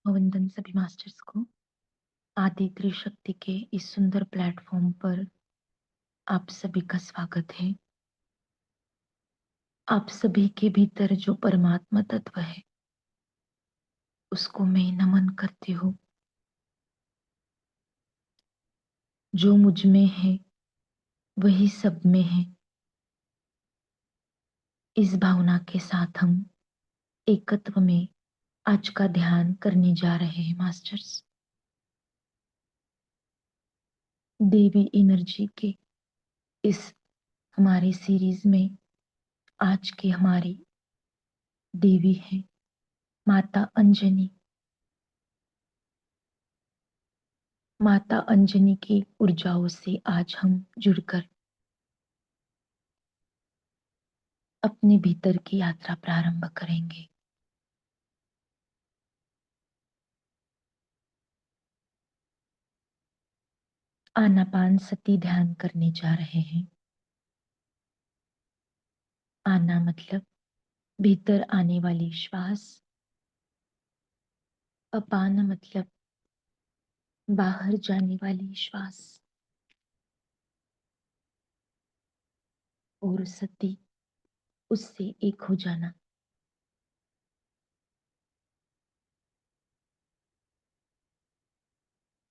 वंदन सभी मास्टर्स को। आदि त्रिशक्ति के इस सुंदर प्लेटफॉर्म पर आप सभी का स्वागत है। आप सभी के भीतर जो परमात्मा तत्व है उसको मैं नमन करती हूँ। जो मुझ में है वही सब में है। इस भावना के साथ हम एकत्व में आज का ध्यान करने जा रहे हैं मास्टर्स। देवी एनर्जी के इस हमारी सीरीज में आज की हमारी देवी है माता अंजनी। माता अंजनी की ऊर्जाओं से आज हम जुड़कर अपने भीतर की यात्रा प्रारंभ करेंगे। आनापान सती ध्यान करने जा रहे हैं। आना मतलब भीतर आने वाली श्वास, अपान मतलब बाहर जाने वाली श्वास, और सती उससे एक हो जाना।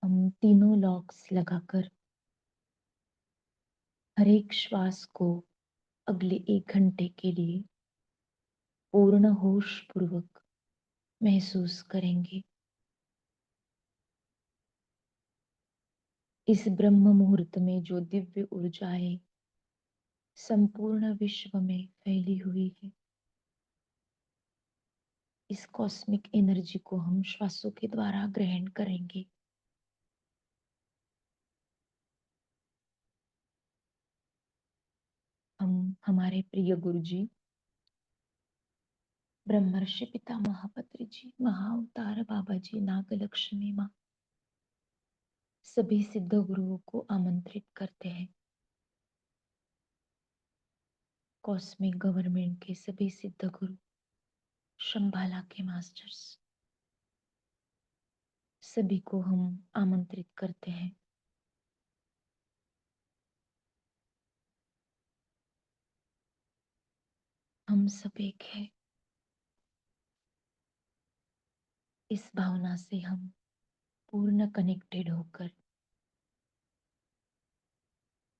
हम तीनों लॉक्स लगाकर हर एक श्वास को अगले 1 घंटे के लिए पूर्ण होश पूर्वक महसूस करेंगे। इस ब्रह्म मुहूर्त में जो दिव्य ऊर्जाएं संपूर्ण विश्व में फैली हुई है, इस कॉस्मिक एनर्जी को हम श्वासों के द्वारा ग्रहण करेंगे। हम हमारे प्रिय गुरु जी ब्रह्मर्षि पिता महापत्र जी, महाअवतार बाबा जी, नागलक्ष्मी माँ, सभी सिद्ध गुरुओं को आमंत्रित करते हैं। कॉस्मिक गवर्नमेंट के सभी सिद्ध गुरु, शंबाला के मास्टर्स, सभी को हम आमंत्रित करते हैं। हम सब एक है। इस भावना से हम पूर्ण कनेक्टेड होकर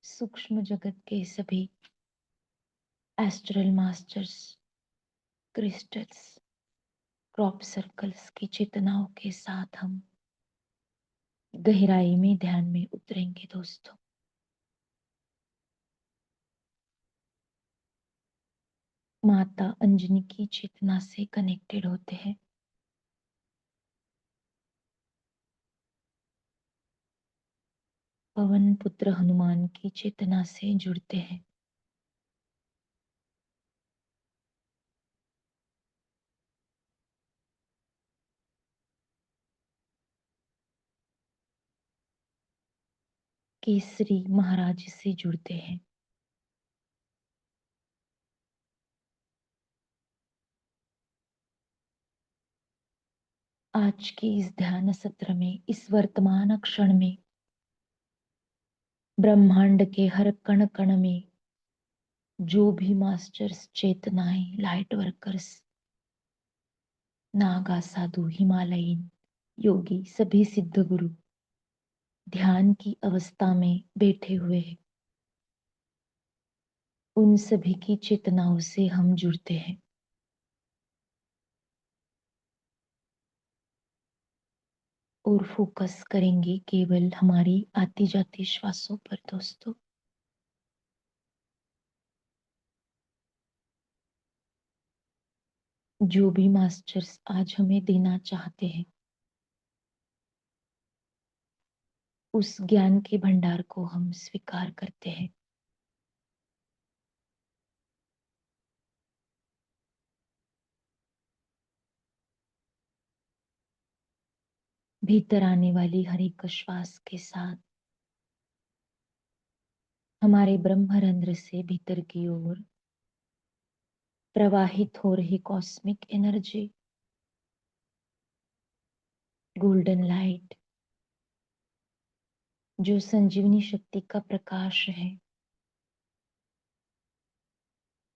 सूक्ष्म जगत के सभी astral masters, crystals, crop circles की चेतनाओं के साथ हम गहराई में ध्यान में उतरेंगे दोस्तों। माता अंजनी की चेतना से कनेक्टेड होते हैं। पवन पुत्र हनुमान की चेतना से जुड़ते हैं। केसरी महाराज से जुड़ते हैं। आज के इस ध्यान सत्र में, इस वर्तमान क्षण में, ब्रह्मांड के हर कण कण में जो भी मास्टर्स, चेतनाएं, लाइट वर्कर्स, नागा, साधु, हिमालयन, योगी, सभी सिद्ध गुरु ध्यान की अवस्था में बैठे हुए हैं, उन सभी की चेतनाओं से हम जुड़ते हैं। और फोकस करेंगे केवल हमारी आती जाती श्वासों पर दोस्तों। जो भी मास्टर्स आज हमें देना चाहते हैं, उस ज्ञान के भंडार को हम स्वीकार करते हैं। भीतर आने वाली हर एक श्वास के साथ हमारे ब्रह्मरंध्र से भीतर की ओर प्रवाहित हो रही कॉस्मिक एनर्जी गोल्डन लाइट जो संजीवनी शक्ति का प्रकाश है,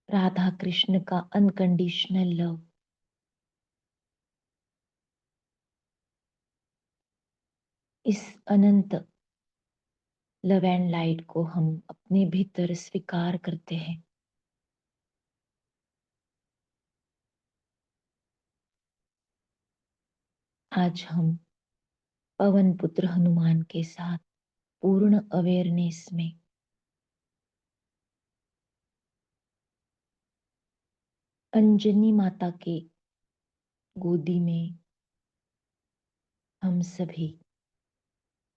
राधा कृष्ण का अनकंडीशनल लव, इस अनंत लव एंड लाइट को हम अपने भीतर स्वीकार करते हैं। आज हम पवन पुत्र हनुमान के साथ पूर्ण अवेयरनेस में अंजनी माता के गोदी में हम सभी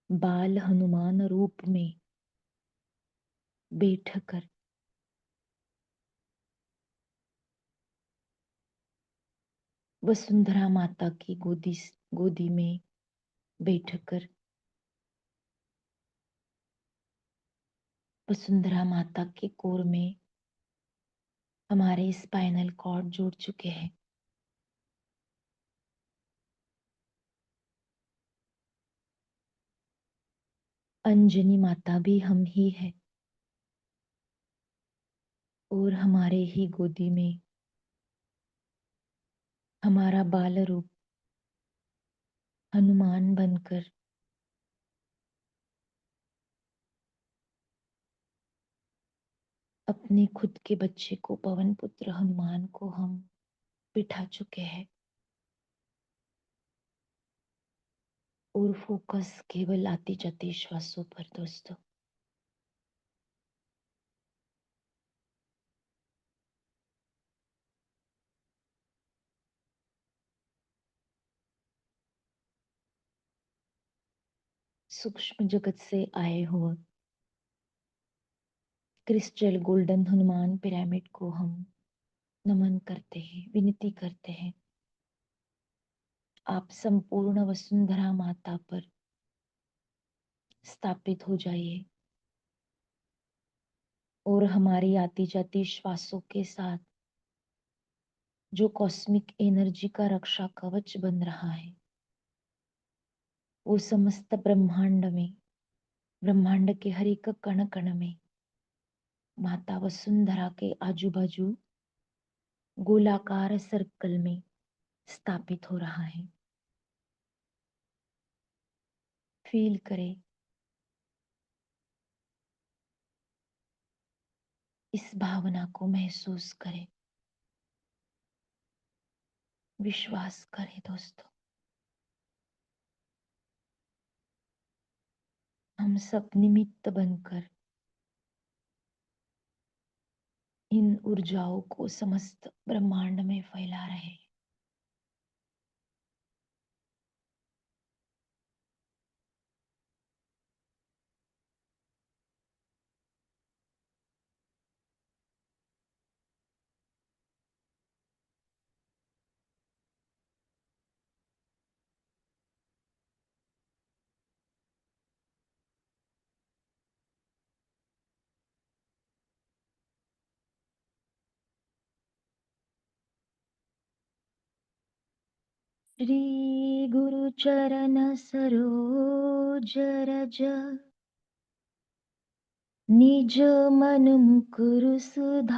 बाल हनुमान रूप में बैठकर वसुंधरा माता की गोदी में बैठकर वसुंधरा माता के कोर में हमारे स्पाइनल कॉर्ड जुड़ चुके हैं। अंजनी माता भी हम ही है और हमारे ही गोदी में हमारा बाल रूप हनुमान बनकर अपने खुद के बच्चे को पवन पुत्र हनुमान को हम बिठा चुके हैं और फोकस केवल आते जाते श्वासों पर। दोस्तों, सूक्ष्म जगत से आए हुए क्रिस्टल गोल्डन हनुमान पिरामिड को हम नमन करते हैं, विनती करते हैं, आप संपूर्ण वसुंधरा माता पर स्थापित हो जाइए और हमारी आती जाती श्वासों के साथ जो कॉस्मिक एनर्जी का रक्षा कवच बन रहा है, वो समस्त ब्रह्मांड में, ब्रह्मांड के हर एक कण कण में माता वसुंधरा के आजू बाजू गोलाकार सर्कल में स्थापित हो रहा है। फील करें, इस भावना को महसूस करें, विश्वास करें। दोस्तों, हम सब निमित्त बनकर इन ऊर्जाओं को समस्त ब्रह्मांड में फैला रहे हैं। श्री गुरु चरण सरोज रज, निज मन मुकुर सुधारि,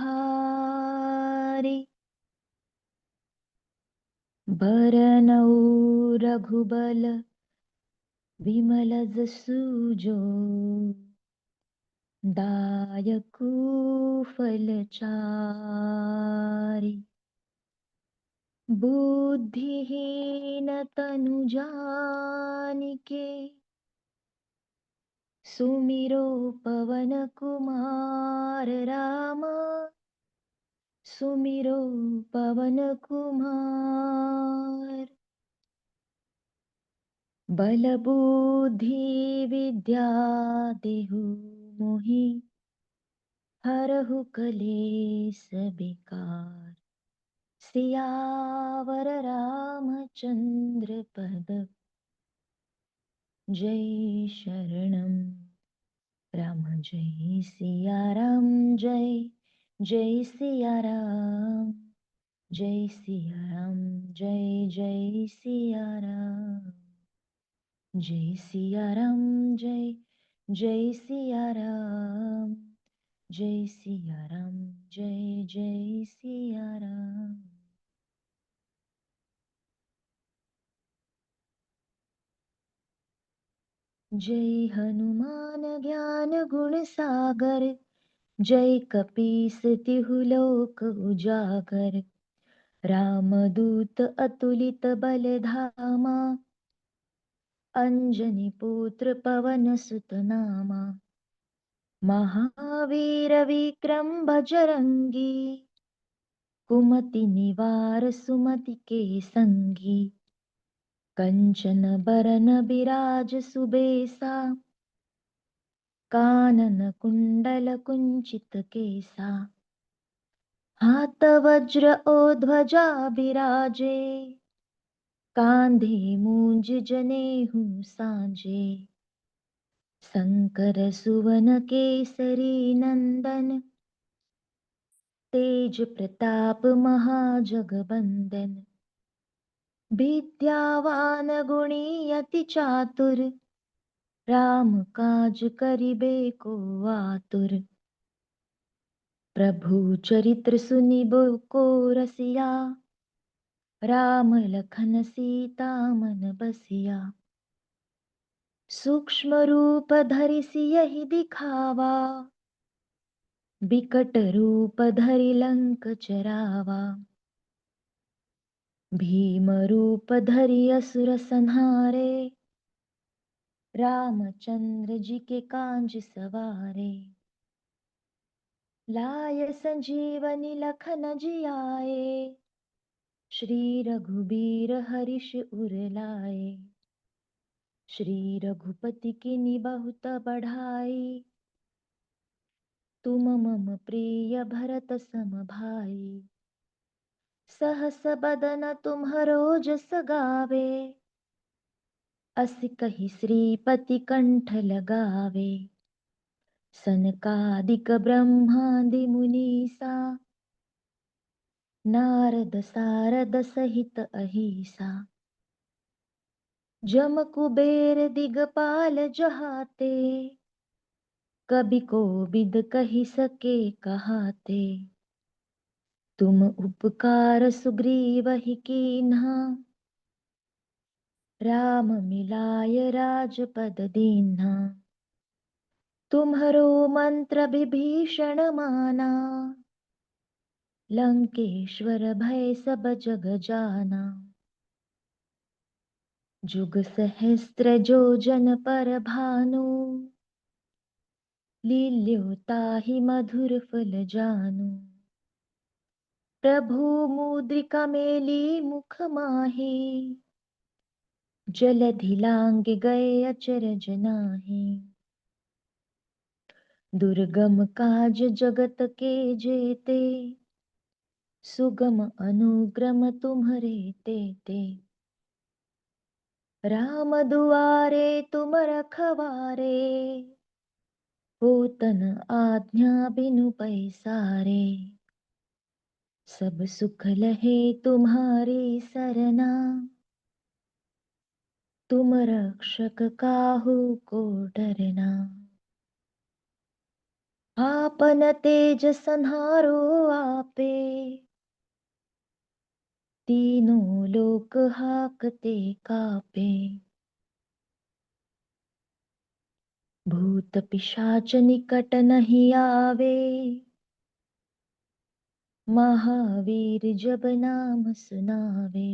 बरनउँ रघुबल विमल जसु जो, दायकु फलचारि। बुद्धिहीन तनु जानिके, सुमिरो पवन कुमार राम, सुमिरो पवन कुमार। बल बुद्धि विद्या देहु मोहि, हरहु कलेस बिकार। सियावर रामचंद्र पद, जय शरणम राम। जय सिया राम, जय जय सिया राम, जय सिया राम, जय जय सिया राम। जय सिया राम, जय जय सिया राम, जय सिया राम, जय जय सिया राम। जय हनुमान ज्ञान गुण सागर, जय कपीस तिहु लोक उजागर। रामदूत अतुलित बल धामा, अंजनी पुत्र पवन सुत नामा। महावीर विक्रम बजरंगी, कुमति निवार सुमति के संगी। कंचन बरन बिराज सुबेसा, कानन कुंडल कुंचित केसा। हाथ वज्र ओ ध्वजा बिराजे, कांधे मूंज जनेऊ साजे। शंकर सुवन केसरी नंदन, तेज प्रताप महाजगबंदन। विद्यावान गुणी अति चातुर, राम काज करिबे को आतुर। प्रभु चरित्र सुनिबो को रसिया, राम लखन सीता मन बसिया। सूक्ष्म रूप धरि सियहि दिखावा, बिकट रूप धरि लंक जरावा। भीम रूप धरि असुर संहारे, रामचंद्र जी के कांज सवारे। लाय संजीवनी लखन जियाए, श्री रघुबीर हर्ष उर लाए। श्री रघुपति कीन्ही बहुत बढ़ाई, तुम मम प्रिय भरत सम भाई। सहस बदन तुम्हरो जस गावे, अस कहि श्रीपति कंठ लगावे। सनकादिक ब्रह्मादि मुनीसा, नारद सारद सहित अहिसा। जम कुबेर दिगपाल जहाते, कबि कोबिद कहि सके कहाते। तुम उपकार सुग्रीवहि कीन्हा, राम मिलाय राजपद दीन्हा। तुम्हरो मंत्र विभीषण माना, लंकेश्वर भय सब जग जाना। जुग सहस्त्र जो जन पर भानु, लील्यो ताहि मधुर फल जानू। प्रभु मुद्रिका मेली मुख माही, जलधि लांघ गए अचरज नाही। दुर्गम काज जगत के जेते, सुगम अनुग्रह तुम्हरे तेते। राम दुआरे तुम रखवारे, होतन आज्ञा बिनु पैसारे। सब सुख लहे तुम्हारी सरना, तुम रक्षक काहू को डरना। आपन तेज संहारो आपे, तीनों लोक हाकते कापे। भूत पिशाच निकट नहीं आवे, महावीर जब नाम सुनावे।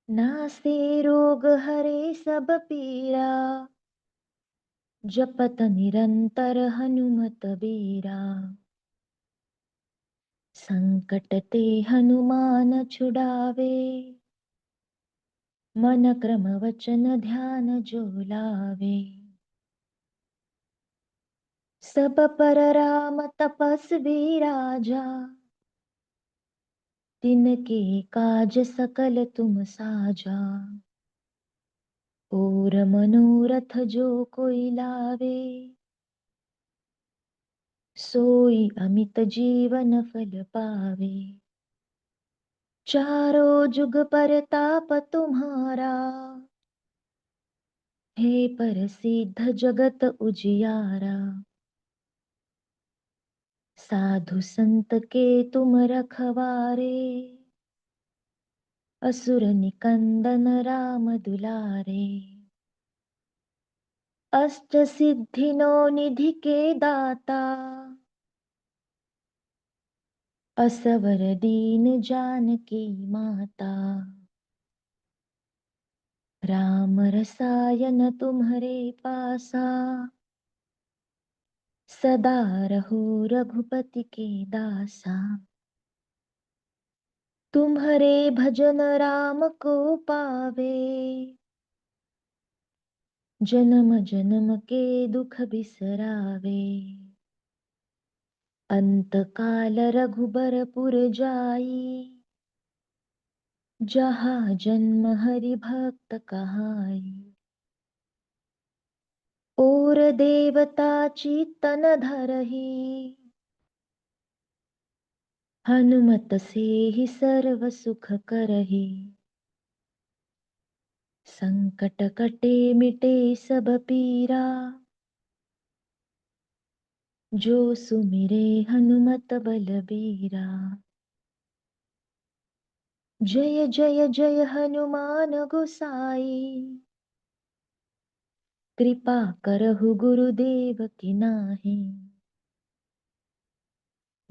नासे रोग हरे सब पीरा, जपत निरंतर हनुमत बीरा। संकट ते हनुमान छुड़ावे, मन क्रम वचन ध्यान जो लावे। सब पर राम तपस्वी राजा, तिनके काज सकल तुम साजा। और मनोरथ जो कोई लावे, सोई अमित जीवन फल पावे। चारों जुग परताप तुम्हारा, हे परसिद्ध जगत उजियारा, साधु संत के तुम रखवारे, असुर निकंदन राम दुलारे, अष्ट सिद्धि नौ निधि के दाता, असवर दीन जानकी माता। राम रसायन तुम्हरे पासा, सदा रहो रघुपति के दासा। तुम्हरे भजन राम को पावे, जन्म जन्म के दुख बिसरावे। अंत काल रघुबरपुर जाई, जहाँ जन्म हरि भक्त कहाई। और देवता चित्तन धरहि, हनुमत से ही सर्व सुख करहि। संकट कटे मिटे सब पीरा, जो सुमिरे हनुमत बलबीरा। जय जय जय हनुमान गोसाई, कृपा करहु गुरुदेव की नाहि।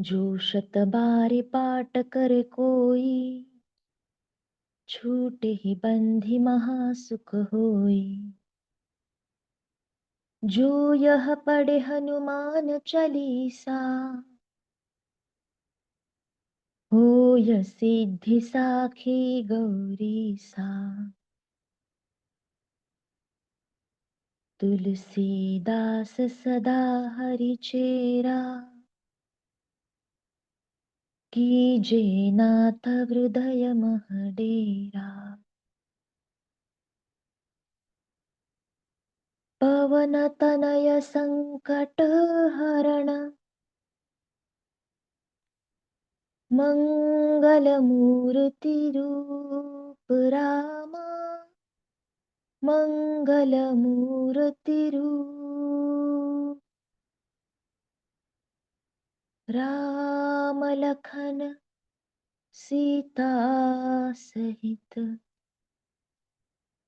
जो शत बार पाठ कर कोई, छूटे ही बंधि महासुख होई। जो यह पढ़े हनुमान चालीसा, होय सिद्धि साखी गौरीसा। तुलसीदास सदा हरिचेरा, कीजे नाथ हृदय मह डेरा। पवन तनय संकट हरण, मंगल मूर्ति रूप रामा। मंगल मूर्ति रूप राम लखन सीता सहित,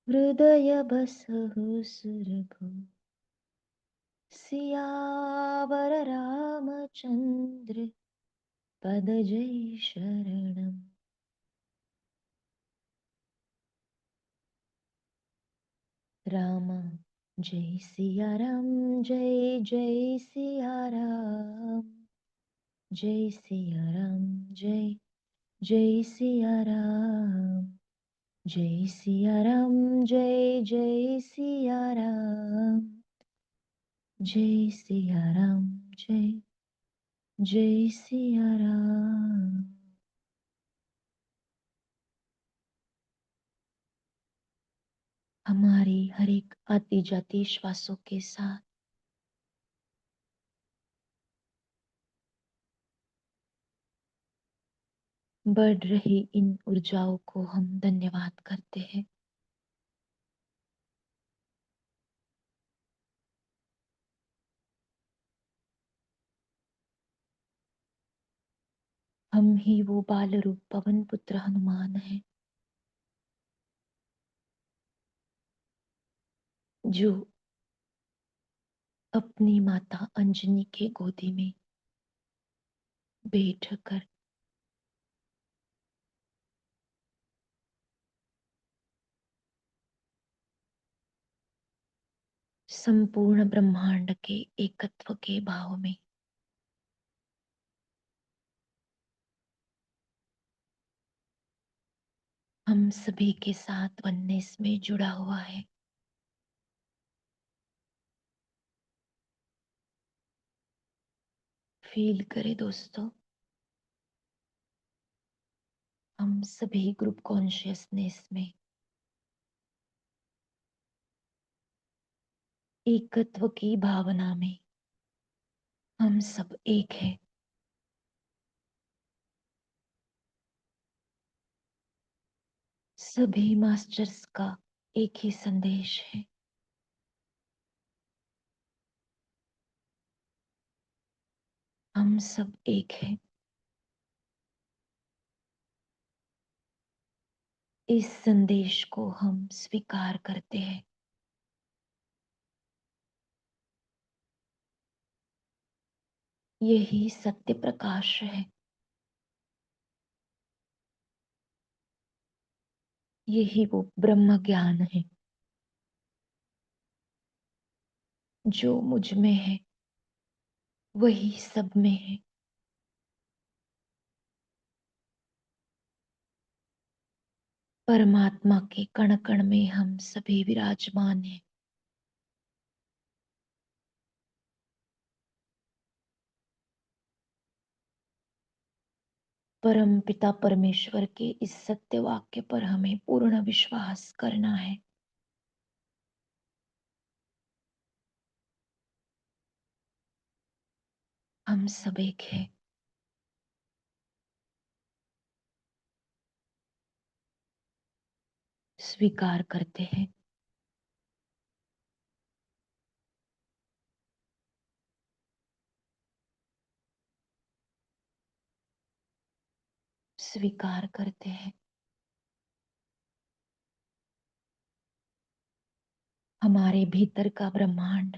हृदय बसहु सुरभु। सियावर रामचंद्र पद जय शरणम। राम जय सिया राम, जय जय सिया राम। जय सिया राम, जय जय सिया राम। जय सिया राम, जय जय सिया राम। जय सिया राम, जय जय सिया राम। हमारी हर एक आती जाती श्वासों के साथ बढ़ रही इन ऊर्जाओं को हम धन्यवाद करते हैं। हम ही वो बाल रूप पवन पुत्र हनुमान हैं, जो अपनी माता अंजनी के गोदी में बैठकर संपूर्ण ब्रह्मांड के एकत्व के भाव में हम सभी के साथ वननेस में जुड़ा हुआ है। फील करें दोस्तों, हम सभी ग्रुप कॉन्शियसनेस में एकत्व की भावना में हम सब एक है। सभी मास्टर्स का एक ही संदेश है, सब एक हैं। इस संदेश को हम स्वीकार करते हैं। यही सत्य प्रकाश है। यही वो ब्रह्म ज्ञान है जो मुझ में है, वही सब में है। परमात्मा के कण कण में हम सभी विराजमान हैं। परम पिता परमेश्वर के इस सत्य वाक्य पर हमें पूर्ण विश्वास करना है। हम सब एक हैं। स्वीकार करते हैं। स्वीकार करते हैं। हमारे भीतर का ब्रह्मांड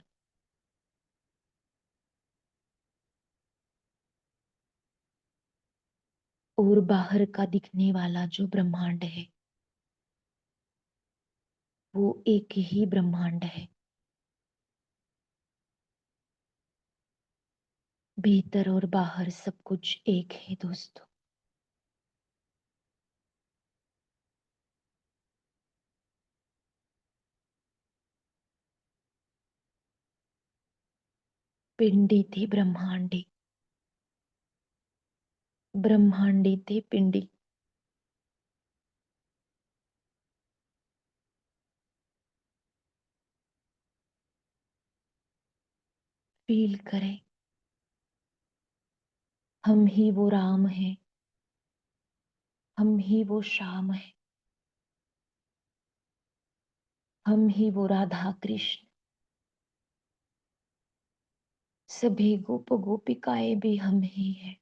और बाहर का दिखने वाला जो ब्रह्मांड है, वो एक ही ब्रह्मांड है। भीतर और बाहर सब कुछ एक है दोस्तों। पिंडी थी ब्रह्मांडी, ब्रह्मांडी थे पिंडी। फील करें, हम ही वो राम है, हम ही वो श्याम है, हम ही वो राधा कृष्ण। सभी गोप गोपिकाएं भी हम ही हैं।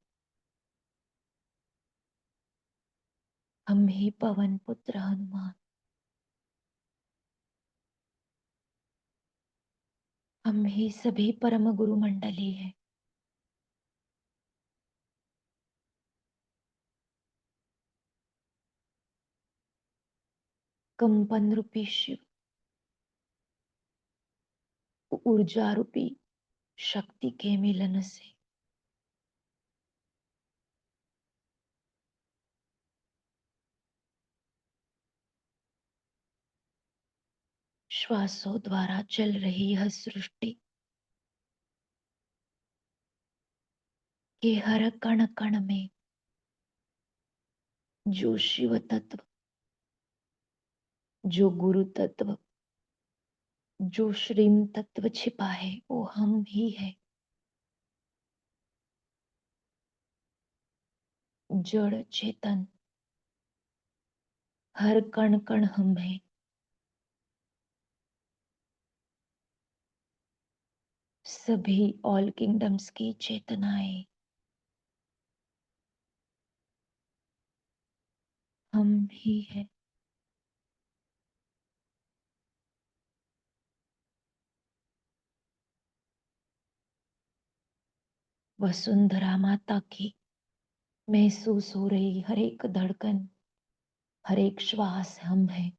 हम ही पवन पुत्र हनुमान। हम ही सभी परम गुरु मंडली है। कंपन रूपी शिव, ऊर्जा रूपी शक्ति के मिलन से श्वासों द्वारा चल रही यह सृष्टि के हर कण कण में जो शिव तत्व, जो गुरु तत्व, जो श्रीम तत्व छिपा है, वो हम ही है। जड़ चेतन, हर कण कण हम है। सभी ऑल किंगडम्स की चेतनाएं हम ही है। वसुंधरा माता की महसूस हो रही हर एक धड़कन, हर एक श्वास हम है।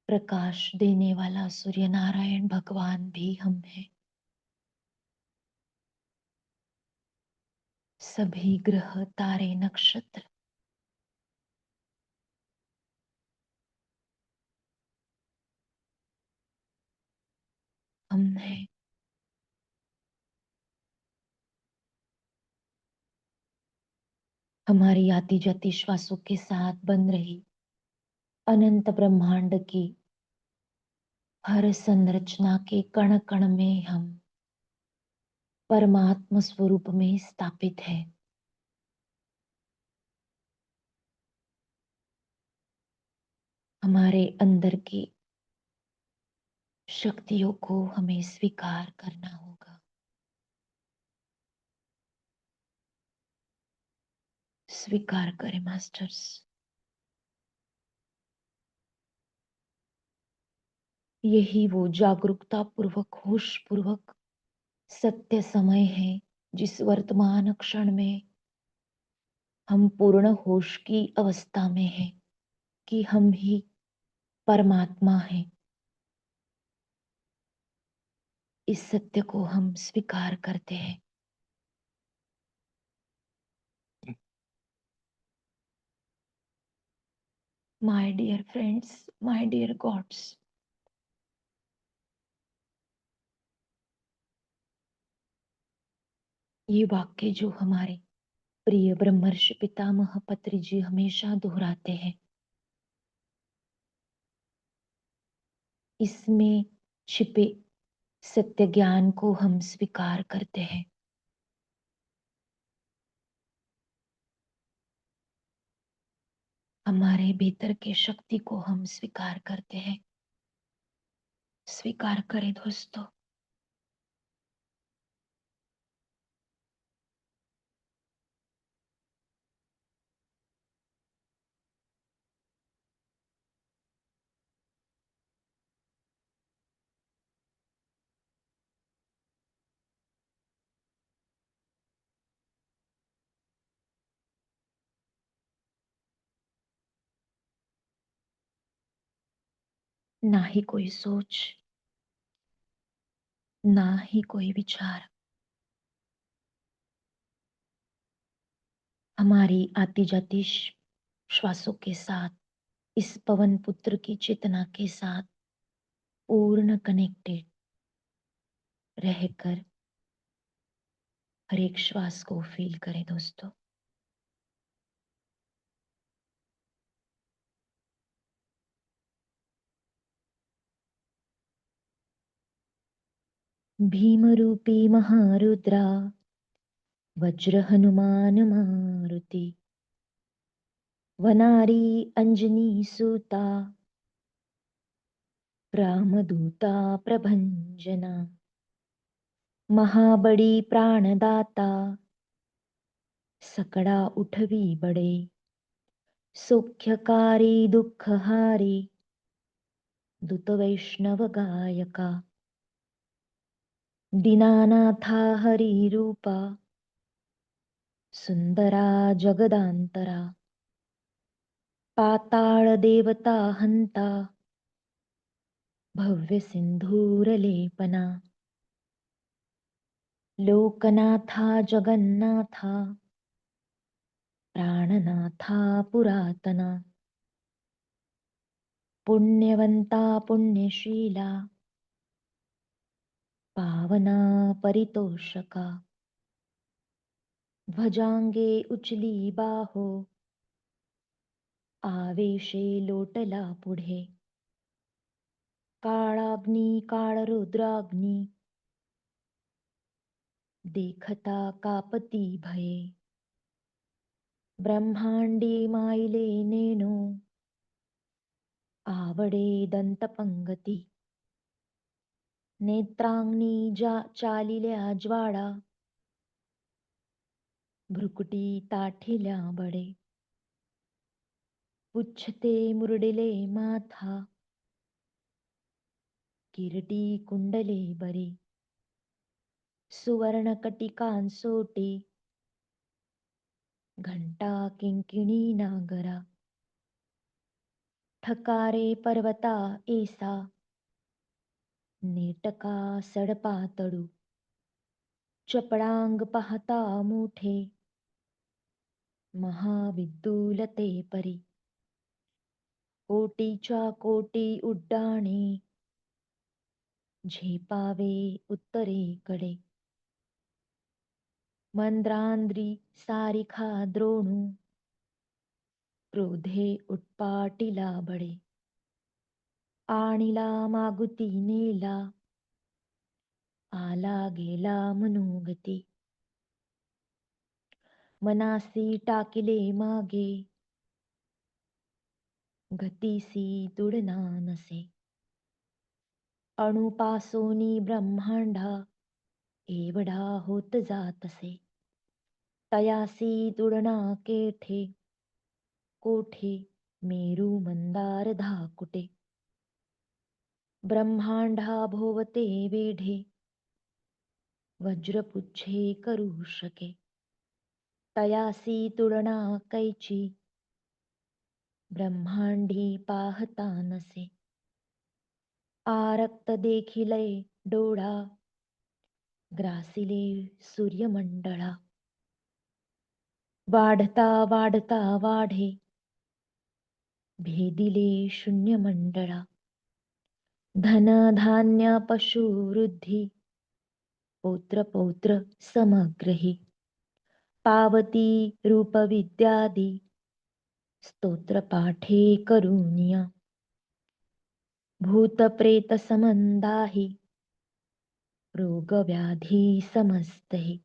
प्रकाश देने वाला सूर्य नारायण भगवान भी हम है। सभी ग्रह तारे नक्षत्र हम है। हमारी आती जाती श्वासों के साथ बन रही अनंत ब्रह्मांड की हर संरचना के कण कण में हम परमात्म स्वरूप में स्थापित है। हमारे अंदर की शक्तियों को हमें स्वीकार करना होगा। स्वीकार करें मास्टर्स। यही वो जागरूकता पूर्वक, होश पूर्वक सत्य समय है जिस वर्तमान क्षण में हम पूर्ण होश की अवस्था में हैं कि हम ही परमात्मा हैं। इस सत्य को हम स्वीकार करते हैं। My dear friends, my dear gods, ये वाक्य जो हमारे प्रिय ब्रह्मर्षि पितामह पत्री जी हमेशा दोहराते हैं, इसमें छिपे सत्य ज्ञान को हम स्वीकार करते हैं। हमारे भीतर के शक्ति को हम स्वीकार करते हैं। स्वीकार करें दोस्तों। ना ही कोई सोच, ना ही कोई विचार हमारी आती जाती श्वासों के साथ, इस पवन पुत्र की चेतना के साथ पूर्ण कनेक्टेड रहकर हर एक श्वास को फील करें दोस्तों। भीम रूपी महारुद्रा, वज्र हनुमान मारुति, वनारी अंजनी सूता, रामदूता प्रभंजना, महाबड़ी प्राणदाता, सकड़ा उठवी बड़े, सौख्यकारी दुःखहारी, दूत वैष्णव गायका, दीनानाथा हरिरूपा, सुंदरा जगदांतरा, पाताळ देवता हंता, भव्य सिंधूरलेपना, लोकनाथा जगन्नाथा, प्राणनाथा पुरातना, पुण्यवंता पुण्यशीला, पावना परितोषका, भजांगे उचली बाहो, आवेशे लोटला पुढे, काळाग्नी काळरुद्राग्नी, देखता कापती भये, ब्रह्मांडी माईले नेणो, आवडे दंतपंगती, नेत्रांगनी चालिल्या ज्वाळा, भ्रुकुटी ताठिल्या बडे, पुच्छते मुरडिले माथा, किरटी कुंडले बरी, सुवर्णकटिकांसोटी, घंटा किंकिणी नागरा, ठकारे पर्वता ऐसा, नेटका सडपा तडू, चपळांग पाहता मोठे, महाविद्युलते परी, कोटीच्या कोटी उड्डाणे, झेपावे उत्तरेकडे, मंद्रांद्री सारिखा द्रोणू, क्रोधे उत्पाटिला बडे, आणिला मागुती नेला, आला गेला मनोगती, मनासी टाकिले मागे, गतीसी तुडना नसे. अणुपासोनी ब्रह्मांडा एवढा होत जातसे. तयासी तुडना केठे कोठे मेरू मंदार धाकुटे. ब्रह्मांडा भोवते वेढे वज्रपुच्छे करूषके. तयासी तुडना कैची ब्रह्मांडी पाहता नसे. आरक्त देखिले डोळा ग्रासिले सूर्यमंडळा. वाढता वाढता वाढे भेदिले शून्यमंडळा. धन धान्य पशु वृद्धी पौत्र पौत्र समग्रही. पावती रूप विद्यादी स्तोत्र पाठे करुनिया. भूत प्रेत समंदाही रोग व्याधी समस्तही.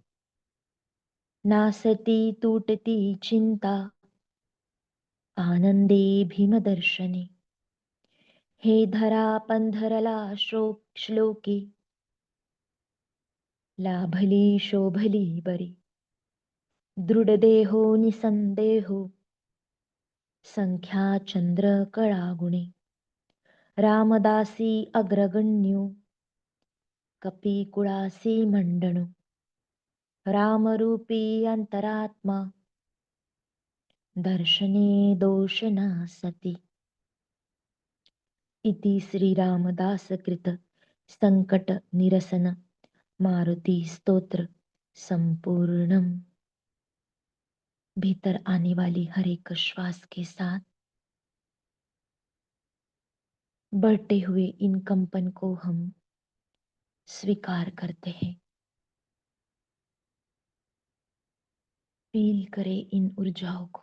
नासती तुटती चिंता आनंदे भीमदर्शने. हे धरा पंधरला श्लोकी लाभली शोभली बरी. दृढदेहो निसंदेहो संख्या चंद्र कळागुणे. रामदासी अग्रगण्यो कपी कुळासी मंडणो. रामरूपी अंतरात्मा दर्शने दोष नासती. इति श्री रामदास कृत संकट निरसन मारुति स्तोत्र संपूर्णम. भीतर आने वाली हर एक श्वास के साथ बढ़ते हुए इन कंपन को हम स्वीकार करते हैं. फील करें इन ऊर्जाओं को.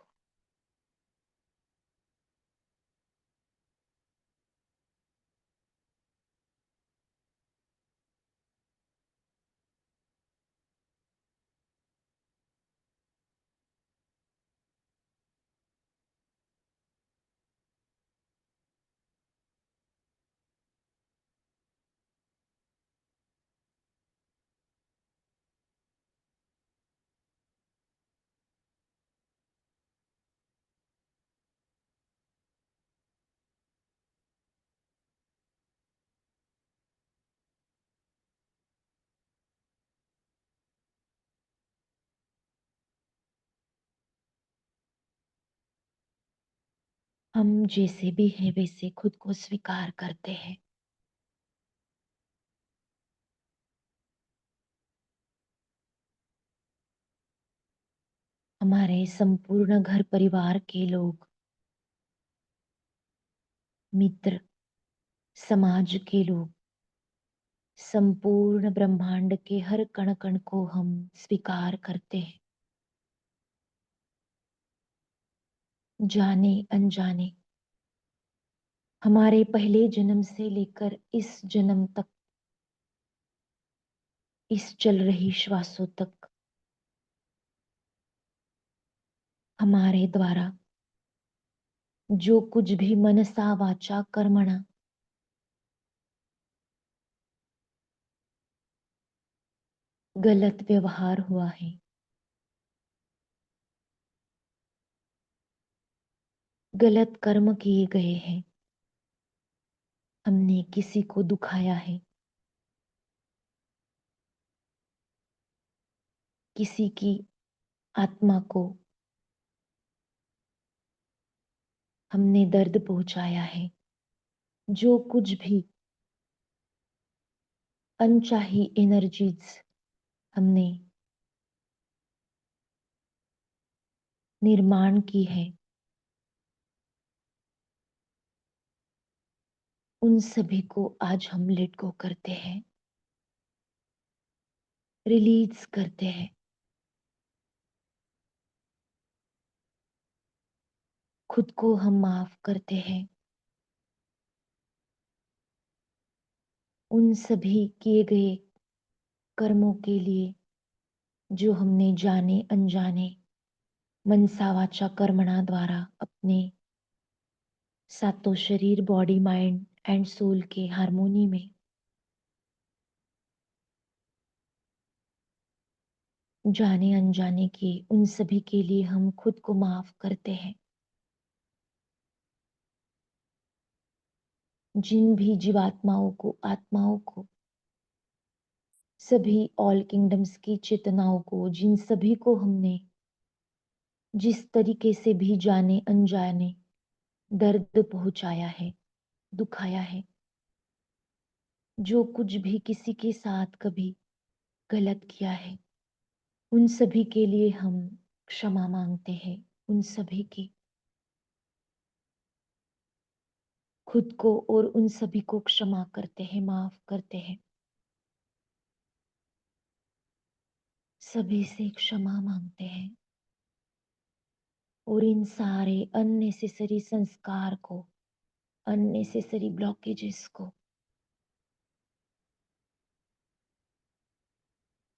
हम जैसे भी हैं वैसे खुद को स्वीकार करते हैं. हमारे संपूर्ण घर परिवार के लोग, मित्र, समाज के लोग, संपूर्ण ब्रह्मांड के हर कण कण को हम स्वीकार करते हैं. जाने अनजाने हमारे पहले जन्म से लेकर इस जन्म तक, इस चल रही श्वासों तक हमारे द्वारा जो कुछ भी मनसा वाचा कर्मणा गलत व्यवहार हुआ है, गलत कर्म किए गए हैं, हमने किसी को दुखाया है, किसी की आत्मा को हमने दर्द पहुंचाया है, जो कुछ भी अनचाही एनर्जीज हमने निर्माण की है, उन सभी को आज हम लेट गो करते हैं, रिलीज करते हैं. खुद को हम माफ करते हैं. उन सभी किए गए कर्मों के लिए जो हमने जाने अनजाने मनसा वाचा कर्मणा द्वारा अपने सातों शरीर, बॉडी, माइंड एंड सोल के हार्मोनी में। जाने अनजाने के उन सभी के लिए हम खुद को माफ करते हैं। जिन भी जीवात्माओं को, आत्माओं को, सभी ऑल किंगडम्स की चेतनाओं को, जिन सभी को हमने जिस तरीके से भी जाने अनजाने दर्द पहुंचाया है, दुखाया है, जो कुछ भी किसी के साथ कभी गलत किया है, उन सभी के लिए हम क्षमा मांगते हैं। उन सभी की, खुद को और उन सभी को क्षमा करते हैं, माफ करते हैं। सभी से क्षमा मांगते हैं और इन सारे अननेसेसरी संस्कार को, अननेसेसरी ब्लॉकेजेस को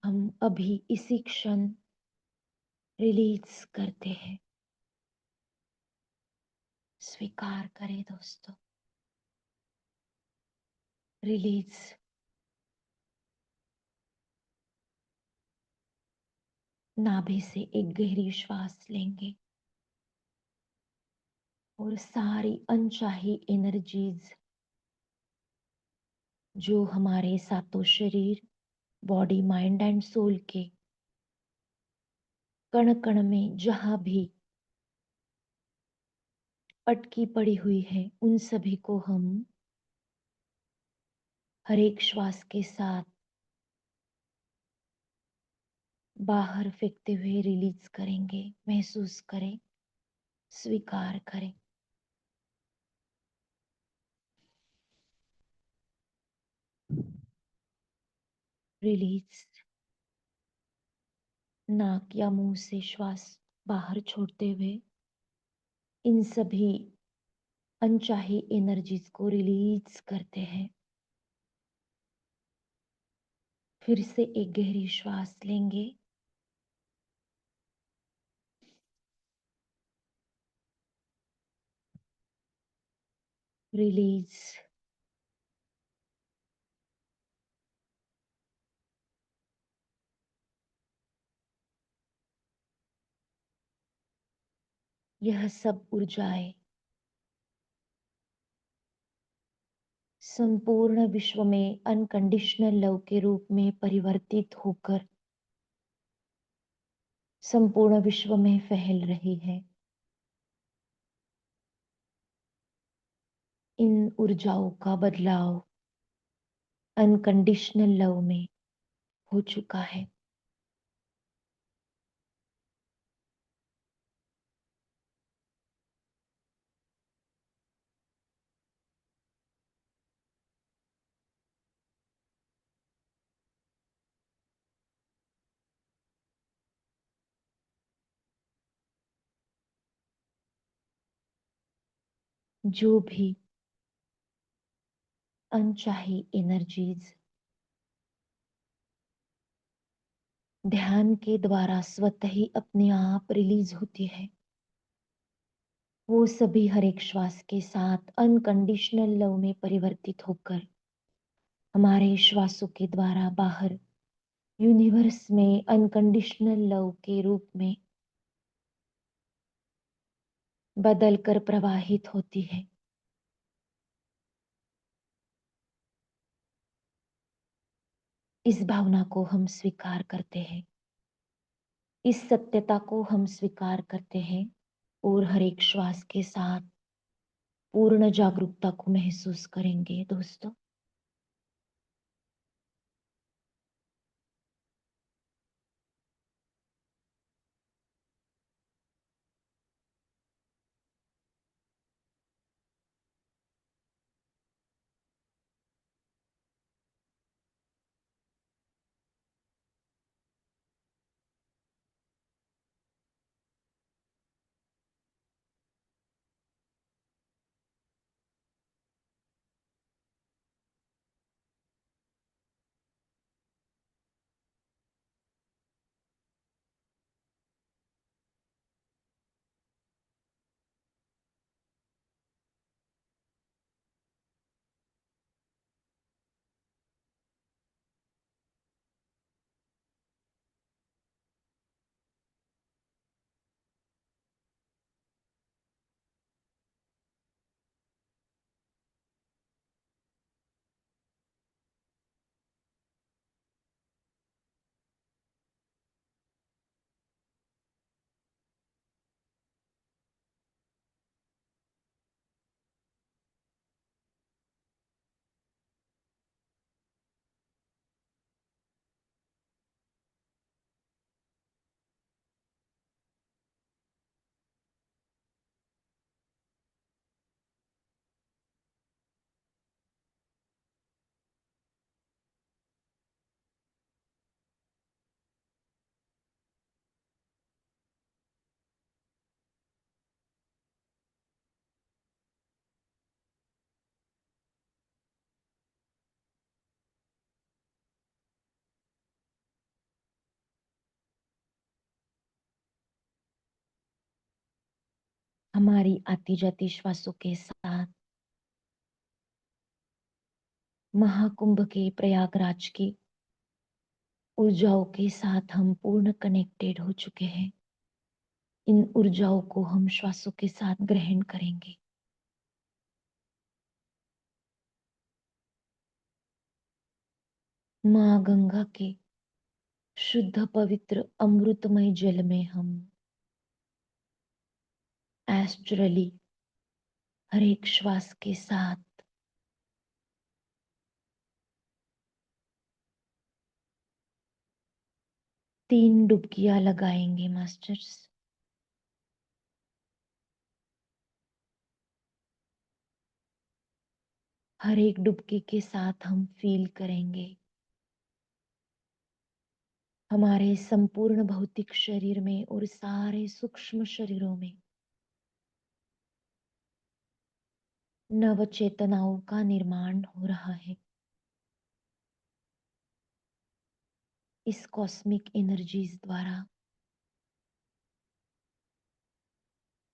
हम अभी इसी क्षण रिलीज करते हैं। स्वीकार करें दोस्तों, रिलीज। नाभि से एक गहरी श्वास लेंगे और सारी अनचाही एनर्जीज जो हमारे सातों शरीर, बॉडी, माइंड एंड सोल के कण कण में जहां भी अटकी पड़ी हुई है, उन सभी को हम हर एक श्वास के साथ बाहर फेंकते हुए रिलीज करेंगे। महसूस करें, स्वीकार करें। रिलीज। नाक या मुंह से श्वास बाहर छोड़ते हुए इन सभी अनचाही एनर्जीज को रिलीज करते हैं। फिर से एक गहरी श्वास लेंगे रिलीज। यह सब ऊर्जाएं संपूर्ण विश्व में अनकंडीशनल लव के रूप में परिवर्तित होकर संपूर्ण विश्व में फैल रही है। इन ऊर्जाओं का बदलाव अनकंडीशनल लव में हो चुका है। जो भी अनचाही एनर्जीज ध्यान के द्वारा स्वतः ही अपने आप रिलीज होती है, वो सभी हर एक श्वास के साथ अनकंडीशनल लव में परिवर्तित होकर हमारे श्वासों के द्वारा बाहर यूनिवर्स में अनकंडीशनल लव के रूप में बदल कर प्रवाहित होती है। इस भावना को हम स्वीकार करते हैं, इस सत्यता को हम स्वीकार करते हैं और हर एक श्वास के साथ पूर्ण जागरूकता को महसूस करेंगे दोस्तों। हमारी आती-जाती श्वासों के साथ महाकुंभ के प्रयागराज की ऊर्जाओं के साथ हम पूर्ण कनेक्टेड हो चुके हैं। इन ऊर्जाओं को हम श्वासों के साथ ग्रहण करेंगे। माँ गंगा के शुद्ध पवित्र अमृतमय जल में हम एस्ट्रली हर एक श्वास के साथ तीन डुबकियां लगाएंगे मास्टर्स। हर एक डुबकी के साथ हम फील करेंगे हमारे संपूर्ण भौतिक शरीर में और सारे सूक्ष्म शरीरों में नव चेतनाओं का निर्माण हो रहा है। इस कॉस्मिक एनर्जीज द्वारा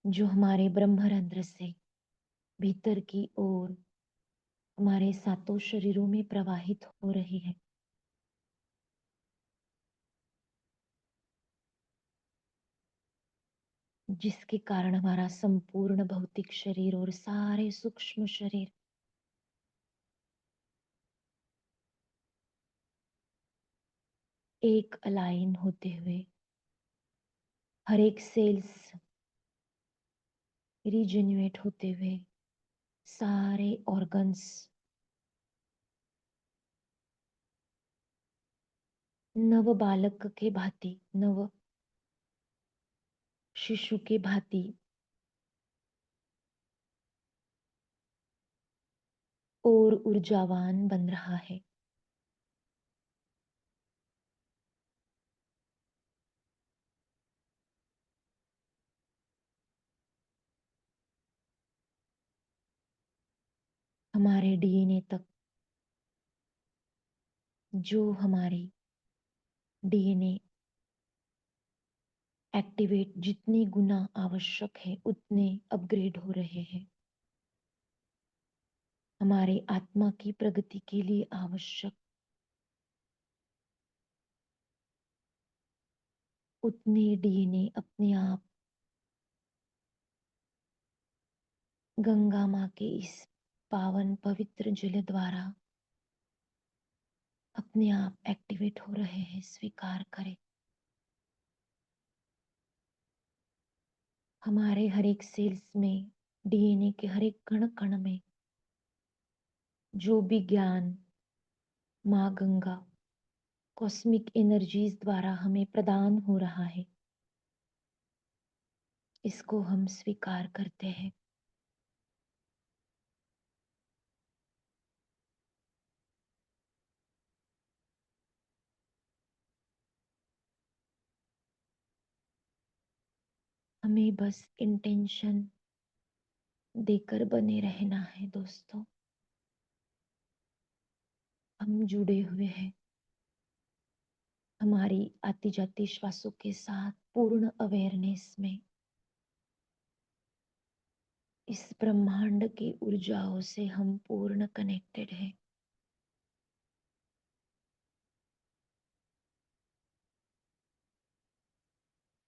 जो हमारे ब्रह्मरंध्र से भीतर की ओर हमारे सातों शरीरों में प्रवाहित हो रही है। जिसके कारण हमारा संपूर्ण भौतिक शरीर और सारे सूक्ष्म शरीर एक अलाइन होते हुए हर एक सेल्स रिजेन्युएट होते हुए सारे ऑर्गन्स नव बालक के भांति नव शिशु के भांति और ऊर्जावान बन रहा है। हमारे डीएनए तक जो हमारी डीएनए एक्टिवेट जितनी गुना आवश्यक है उतने अपग्रेड हो रहे हैं। हमारे आत्मा की प्रगति के लिए आवश्यक उतने डीएनए अपने आप गंगा माँ के इस पावन पवित्र जल द्वारा अपने आप एक्टिवेट हो रहे हैं। स्वीकार करें। हमारे हर एक सेल्स में डीएनए के हर एक कण कण में जो भी ज्ञान माँ गंगा कॉस्मिक एनर्जीज द्वारा हमें प्रदान हो रहा है इसको हम स्वीकार करते हैं। हमें बस इंटेंशन देकर बने रहना है दोस्तों। हम जुड़े हुए हैं हमारी आती जाती श्वासों के साथ पूर्ण अवेयरनेस में इस ब्रह्मांड की ऊर्जाओं से हम पूर्ण कनेक्टेड हैं।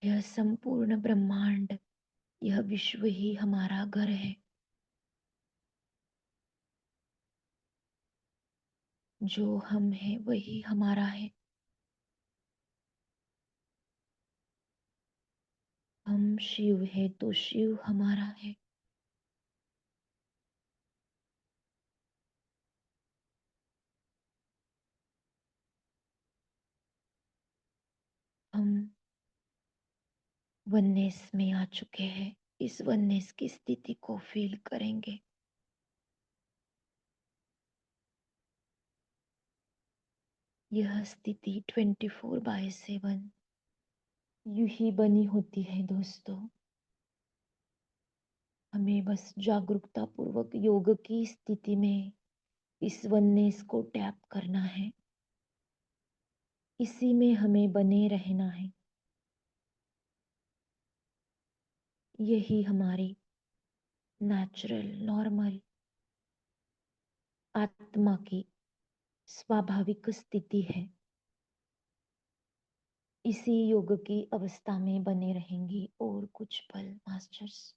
यह संपूर्ण ब्रह्मांड यह विश्व ही हमारा घर है। जो हम हैं वही हमारा है। हम शिव है तो शिव हमारा है। हम वननेस में आ चुके हैं। इस वननेस की स्थिति को फील करेंगे। यह स्थिति 24/7 यूं ही बनी होती है दोस्तों। हमें बस जागरूकता पूर्वक योग की स्थिति में इस वननेस को टैप करना है। इसी में हमें बने रहना है। यही हमारी नेचुरल, नॉर्मल आत्मा की स्वाभाविक स्थिति है। इसी योग की अवस्था में बने रहेंगी और कुछ पल मास्टर्स।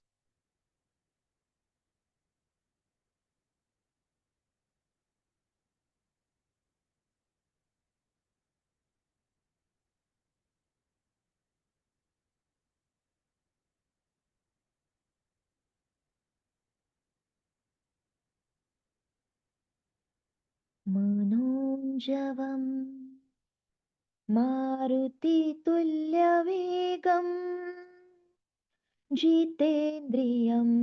मनोजवम् मारुतितुल्यवेगम् जितेन्द्रियम्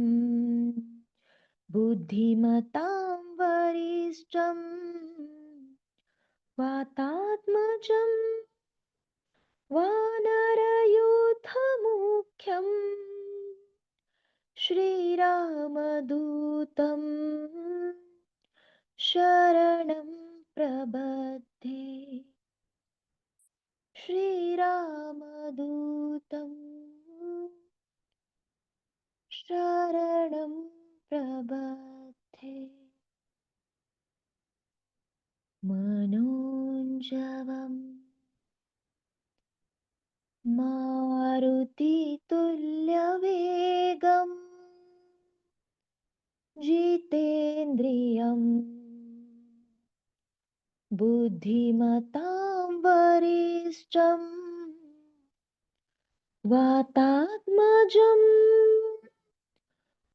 बुद्धिमतां वरिष्ठम् वातात्मजम् वानरयूथमुख्यम् श्रीरामदूतम् शरणं प्रबध्ये। श्रीरामदूतम् शरणं प्रबध्ये। मनोजवम् मारुतितुल्यवेगम् जितेन्द्रियम् बुद्धिमतां वरिष्ठम् वातात्मजम्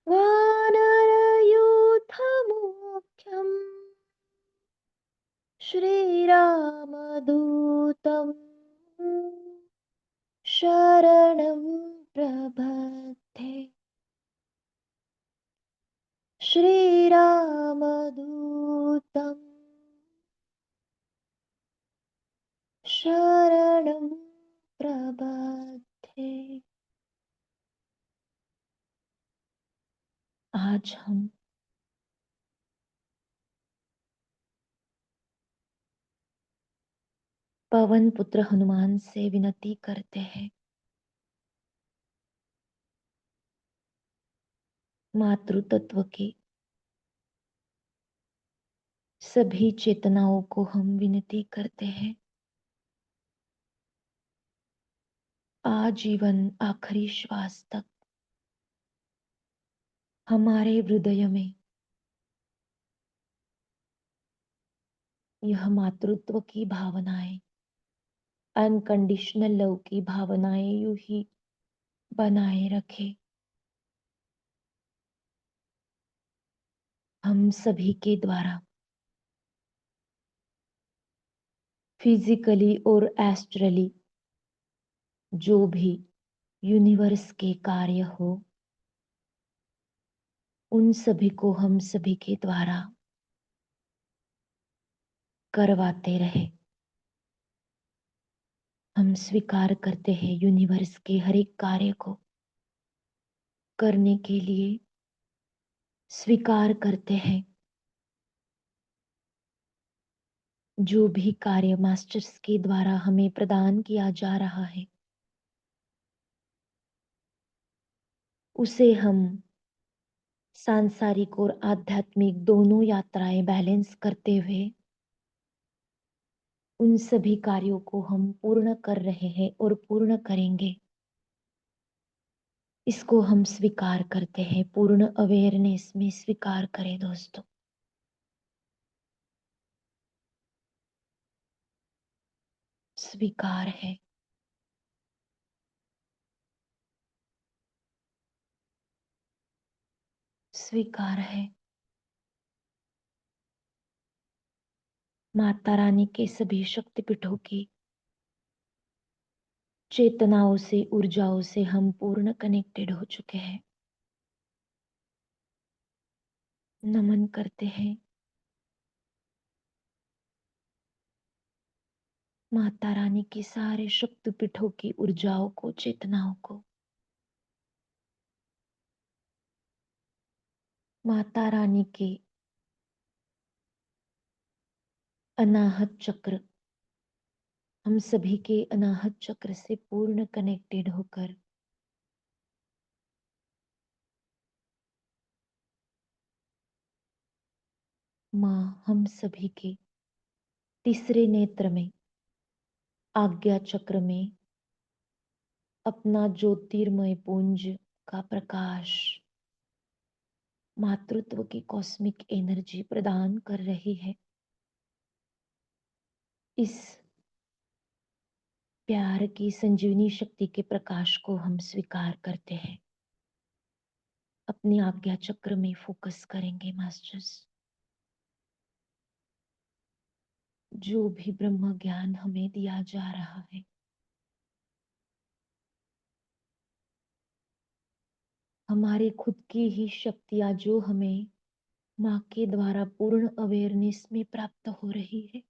वानरयूथमुख्यम् श्रीरामदूतम् शरणं प्रबध्ये। श्रीरामदूतम् शरणं प्रबध्ये। आज हम पवन पुत्र हनुमान से विनती करते हैं, मातृ तत्व की सभी चेतनाओं को हम विनती करते हैं, आजीवन आखिरी श्वास तक हमारे हृदय में यह मातृत्व की भावनाएं, अनकंडीशनल लव की भावनाएं यूं ही बनाए रखे। हम सभी के द्वारा फिजिकली और एस्ट्रली जो भी यूनिवर्स के कार्य हो, उन सभी को हम सभी के द्वारा करवाते रहे। हम स्वीकार करते हैं यूनिवर्स के हर एक कार्य को करने के लिए, स्वीकार करते हैं जो भी कार्य मास्टर्स के द्वारा हमें प्रदान किया जा रहा है, उसे हम सांसारिक और आध्यात्मिक दोनों यात्राएं बैलेंस करते हुए उन सभी कार्यों को हम पूर्ण कर रहे हैं और पूर्ण करेंगे। इसको हम स्वीकार करते हैं, पूर्ण अवेयरनेस में स्वीकार करें दोस्तों। स्वीकार है, स्वीकार है। माता रानी के सभी शक्तिपीठों की चेतनाओं से, ऊर्जाओं से हम पूर्ण कनेक्टेड हो चुके हैं। नमन करते हैं माता रानी की सारे शक्तिपीठों की ऊर्जाओं को, चेतनाओं को। माता रानी के अनाहत चक्र, हम सभी के अनाहत चक्र से पूर्ण कनेक्टेड होकर माँ हम सभी के तीसरे नेत्र में, आज्ञा चक्र में अपना ज्योतिर्मय पुंज का प्रकाश, मातृत्व की कॉस्मिक एनर्जी प्रदान कर रही है। इस प्यार की संजीवनी शक्ति के प्रकाश को हम स्वीकार करते हैं। अपनी आज्ञा चक्र में फोकस करेंगे मास्टर्स। जो भी ब्रह्म ज्ञान हमें दिया जा रहा है, हमारी खुद की ही शक्तियां जो हमें माँ के द्वारा पूर्ण अवेयरनेस में प्राप्त हो रही है,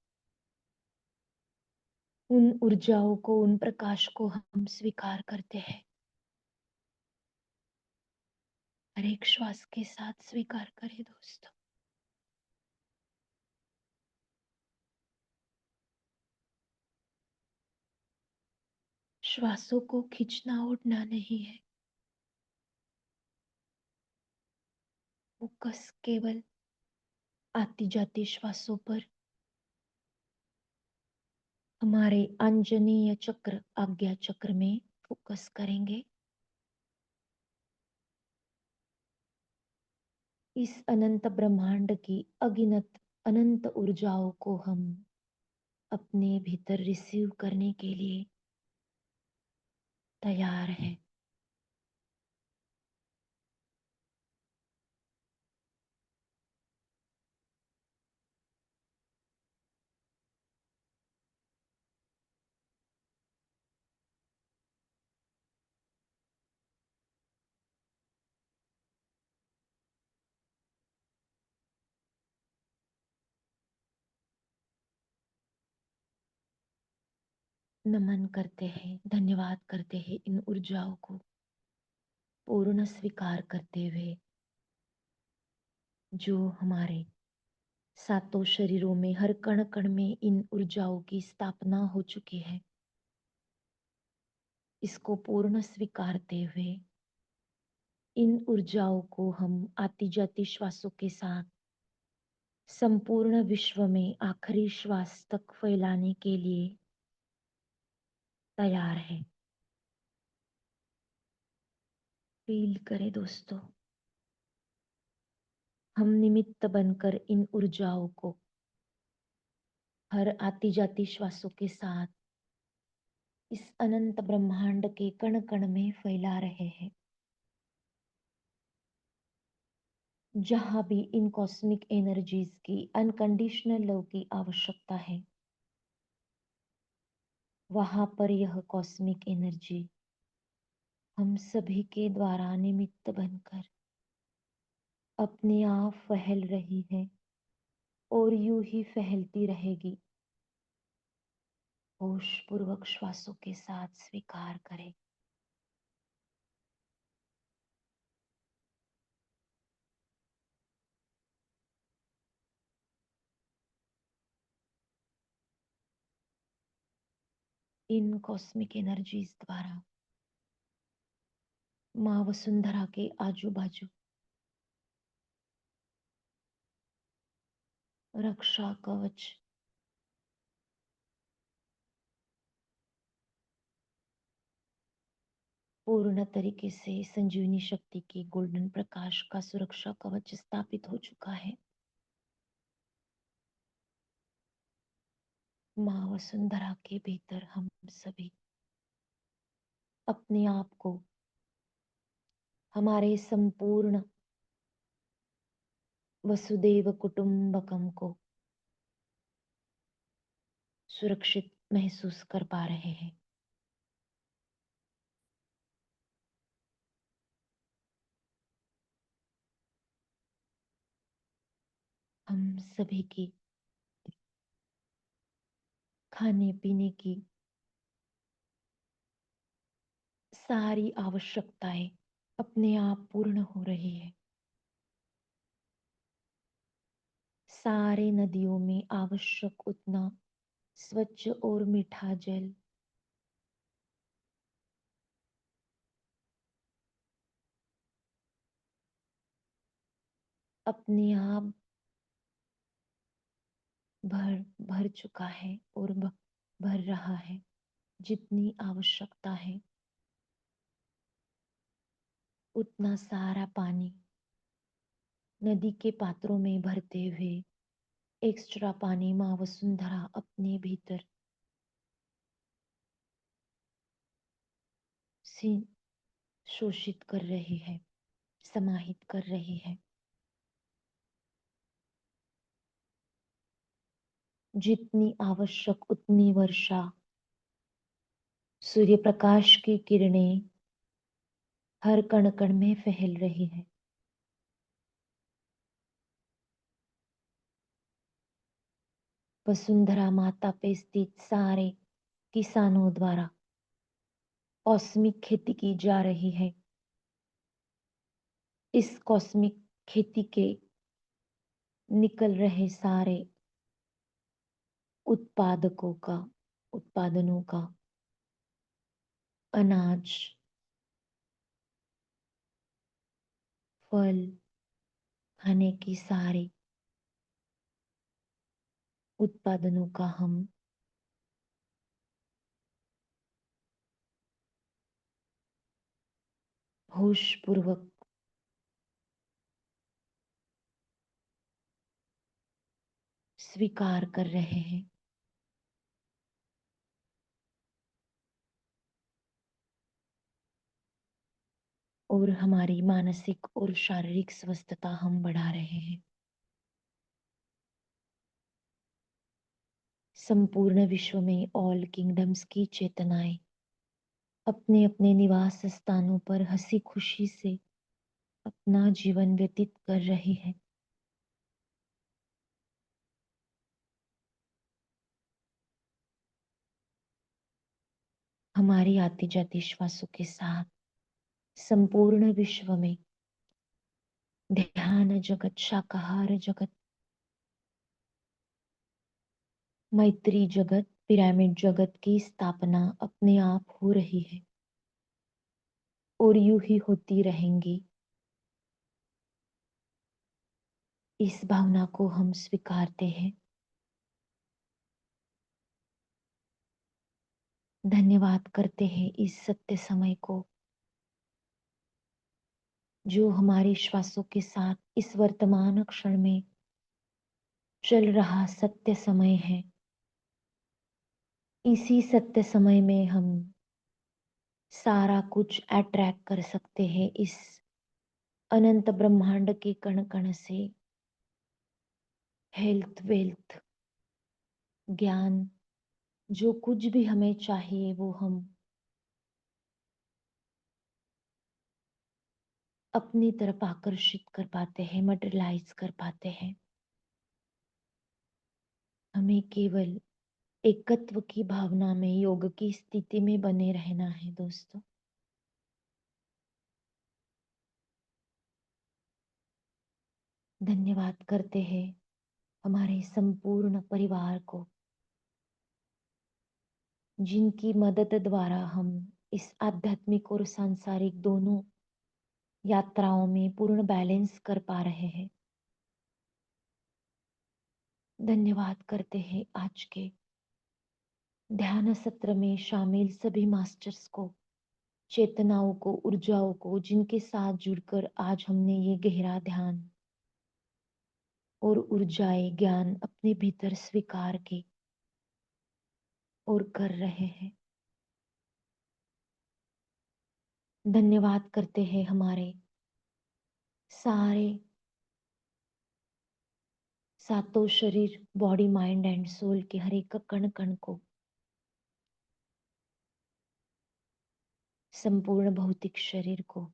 उन ऊर्जाओं को, उन प्रकाश को हम स्वीकार करते हैं। हर एक श्वास के साथ स्वीकार करें दोस्तों। श्वासों को खींचना उड़ना नहीं है, फोकस केवल आती जाती श्वासों पर। हमारे अंजनीय चक्र, आज्ञा चक्र में फोकस करेंगे। इस अनंत ब्रह्मांड की अगिनत अनंत ऊर्जाओं को हम अपने भीतर रिसीव करने के लिए तैयार हैं। नमन करते हैं, धन्यवाद करते हैं इन ऊर्जाओं को पूर्ण स्वीकार करते हुए, जो हमारे सातों शरीरों में, हर कण कण में इन ऊर्जाओं की स्थापना हो चुकी है। इसको पूर्ण स्वीकारते हुए इन ऊर्जाओं को हम आती जाती श्वासों के साथ संपूर्ण विश्व में आखिरी श्वास तक फैलाने के लिए तैयार है। फील करें दोस्तों, हम निमित्त बनकर इन ऊर्जाओं को हर आती जाती श्वासों के साथ इस अनंत ब्रह्मांड के कण कण में फैला रहे हैं। जहां भी इन कॉस्मिक एनर्जीज की अनकंडीशनल लव की आवश्यकता है, वहां पर यह कॉस्मिक एनर्जी हम सभी के द्वारा निमित्त बनकर अपने आप फैल रही है और यूं ही फैलती रहेगी। होश पूर्वक श्वासों के साथ स्वीकार करें। इन कॉस्मिक एनर्जीज द्वारा माँ वसुंधरा के आजू बाजू रक्षा कवच पूर्ण तरीके से संजीवनी शक्ति के गोल्डन प्रकाश का सुरक्षा कवच स्थापित हो चुका है। माँ वसुंधरा के भीतर हम सभी अपने आप को, हमारे संपूर्ण वसुदेव कुटुंबकम को सुरक्षित महसूस कर पा रहे हैं। हम सभी की खाने पीने की सारी आवश्यकताएं अपने आप पूर्ण हो रही है। सारे नदियों में आवश्यक उतना स्वच्छ और मीठा जल अपने आप भर भर चुका है और भर रहा है। जितनी आवश्यकता है उतना सारा पानी नदी के पात्रों में भरते हुए एक्स्ट्रा पानी माँ वसुंधरा अपने भीतर से शोषित कर रही है, समाहित कर रही है। जितनी आवश्यक उतनी वर्षा, सूर्य प्रकाश की किरणें हर कण कण में फैल रही है। वसुंधरा माता पे स्थित सारे किसानों द्वारा कॉस्मिक खेती की जा रही है। इस कॉस्मिक खेती के निकल रहे सारे उत्पादनों का अनाज, फल, खाने की सारी उत्पादनों का हम होशपूर्वक स्वीकार कर रहे हैं। और हमारी मानसिक और शारीरिक स्वस्थता हम बढ़ा रहे हैं। संपूर्ण विश्व में ऑल किंगडम्स की चेतनाएं अपने अपने निवास स्थानों पर हंसी खुशी से अपना जीवन व्यतीत कर रही है। हमारी आती जाती श्वासों के साथ संपूर्ण विश्व में ध्यान जगत, शाकाहार जगत, मैत्री जगत, पिरामिड जगत की स्थापना अपने आप हो रही है और यूं ही होती रहेंगी। इस भावना को हम स्वीकारते हैं। धन्यवाद करते हैं इस सत्य समय को जो हमारे श्वासों के साथ इस वर्तमान क्षण में चल रहा सत्य समय है। इसी सत्य समय में हम सारा कुछ अट्रैक्ट कर सकते हैं। इस अनंत ब्रह्मांड के कण कण से हेल्थ, वेल्थ, ज्ञान, जो कुछ भी हमें चाहिए वो हम अपनी तरफ आकर्षित कर पाते हैं, मटेरियलाइज कर पाते हैं। हमें केवल एकत्व की भावना में, योग की स्थिति में बने रहना है दोस्तों। धन्यवाद करते हैं हमारे संपूर्ण परिवार को जिनकी मदद द्वारा हम इस आध्यात्मिक और सांसारिक दोनों यात्राओं में पूर्ण बैलेंस कर पा रहे हैं। धन्यवाद करते हैं आज के ध्यान सत्र में शामिल सभी मास्टर्स को, चेतनाओं को, ऊर्जाओं को जिनके साथ जुड़कर आज हमने ये गहरा ध्यान और ऊर्जाएं, ज्ञान अपने भीतर स्वीकार के और कर रहे हैं। धन्यवाद करते हैं हमारे सारे सातों शरीर, बॉडी, माइंड एंड सोल के हर एक कण कण को, संपूर्ण भौतिक शरीर को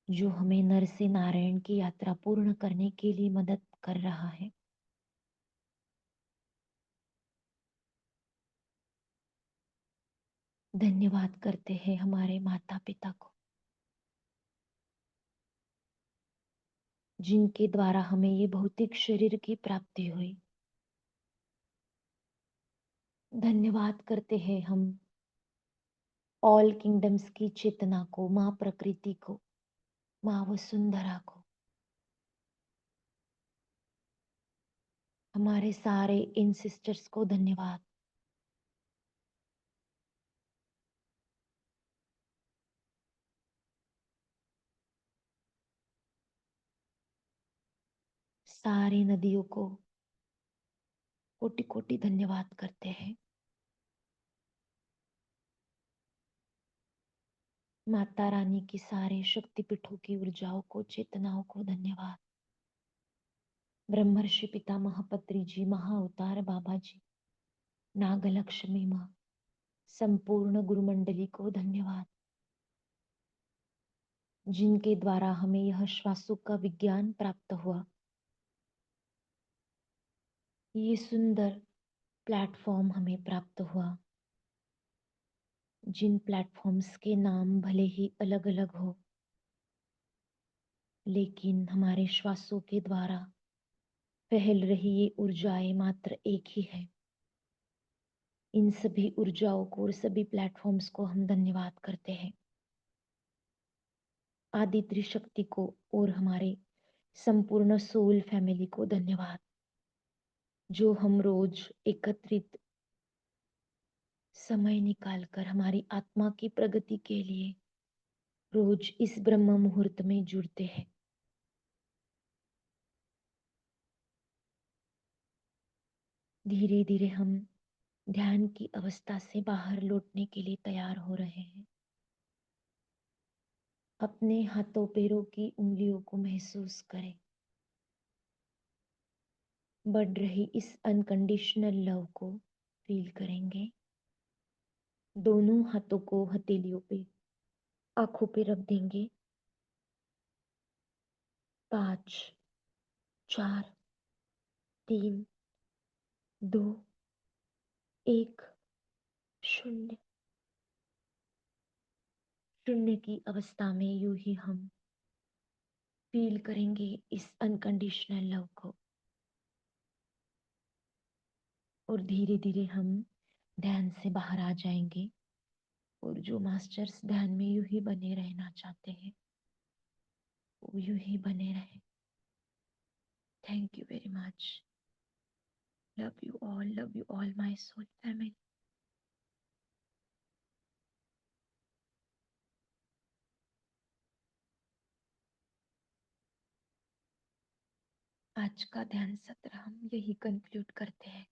जो हमें नर से नारायण की यात्रा पूर्ण करने के लिए मदद कर रहा है। धन्यवाद करते हैं हमारे माता पिता को जिनके द्वारा हमें ये भौतिक शरीर की प्राप्ति हुई। धन्यवाद करते हैं हम ऑल किंगडम्स की चेतना को, माँ प्रकृति को, माँ वसुंधरा को हमारे सारे एंसेस्टर्स को धन्यवाद। सारी नदियों को कोटि-कोटि धन्यवाद करते हैं। माता रानी की सारे शक्तिपीठों की ऊर्जाओं को, चेतनाओं को धन्यवाद। ब्रह्मर्षि पितामह पत्री जी, महाअवतार बाबा जी, नागलक्ष्मी माँ, संपूर्ण गुरुमंडली को धन्यवाद, जिनके द्वारा हमें यह श्वासों का विज्ञान प्राप्त हुआ। ये सुंदर प्लेटफॉर्म हमें प्राप्त हुआ, जिन प्लेटफॉर्म्स के नाम भले ही अलग-अलग हो, लेकिन हमारे श्वासों के द्वारा फैल रही ये ऊर्जाएं मात्र एक ही है। इन सभी ऊर्जाओं को और सभी प्लेटफॉर्म्स को हम धन्यवाद करते हैं। आदि त्रिशक्ति को और हमारे संपूर्ण सोल फैमिली को धन्यवाद, जो हम रोज एकत्रित समय निकालकर हमारी आत्मा की प्रगति के लिए रोज इस ब्रह्म मुहूर्त में जुड़ते हैं। धीरे धीरे हम ध्यान की अवस्था से बाहर लौटने के लिए तैयार हो रहे हैं। अपने हाथों पैरों की उंगलियों को महसूस करें, बढ़ रही इस अनकंडीशनल लव को फील करेंगे। दोनों हाथों को हथेलियों पे, आंखों पे रख देंगे। 5, 4, 3, 2, 1, 0। शून्य की अवस्था में यूं ही हम फील करेंगे इस अनकंडीशनल लव को, और धीरे धीरे हम ध्यान से बाहर आ जाएंगे। और जो मास्टर्स ध्यान में यूं ही बने रहना चाहते हैं, वो यूं ही बने रहे। Thank you very much. Love you all my soul family. आज का ध्यान सत्र हम यही कंक्लूड करते हैं।